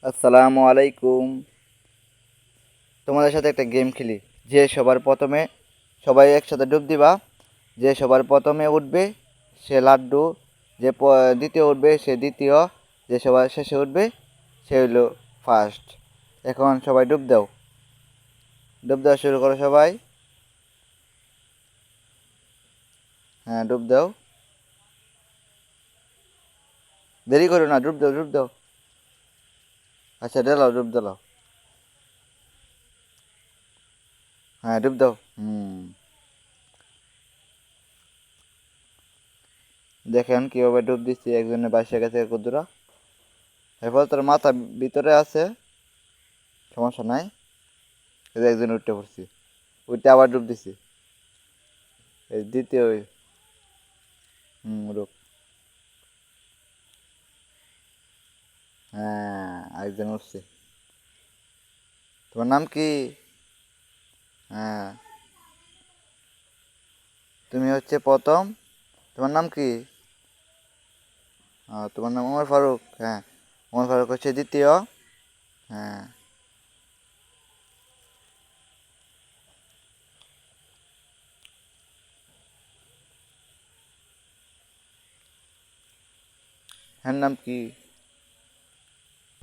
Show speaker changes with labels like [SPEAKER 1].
[SPEAKER 1] আসসালামু আলাইকুম। তোমাদের সাথে একটা গেম খেলি। যে সবার প্রথমে সবাই একসাথে ডুব দিবা। যে সবার প্রথমে উঠবে সে লাড্ডু, যে দ্বিতীয় উঠবে সে দ্বিতীয়, যে সবার শেষে উঠবে সে হইল ফার্স্ট। এখন সবাই ডুব দাও, ডুব দেওয়া শুরু করো সবাই। হ্যাঁ, ডুব দাও, দেরি করো না, ডুব দাও ডুব দাও। আচ্ছা, ডেলাও, ডুব দিলাও। হ্যাঁ, ডুব দাও। দেখেন কিভাবে ডুব দিচ্ছি, একজনের বাইশে গেছে কুদুরা। এরপর তোর মাথা ভিতরে আছে, সমস্যা নাই। এই যে একজন উঠতে পড়ছি, উঠতে আবার ডুব দিছি। এই দ্বিতীয়। রূপ। হ্যাঁ, একজন উঠছে। তোমার নাম কি? হ্যাঁ, তুমি হচ্ছে প্রথম। তোমার নাম কি? তোমার নাম ওমর ফারুক। হ্যাঁ, ওমর ফারুক হচ্ছে দ্বিতীয়। হ্যাঁ। হ্যাঁ, নাম কি?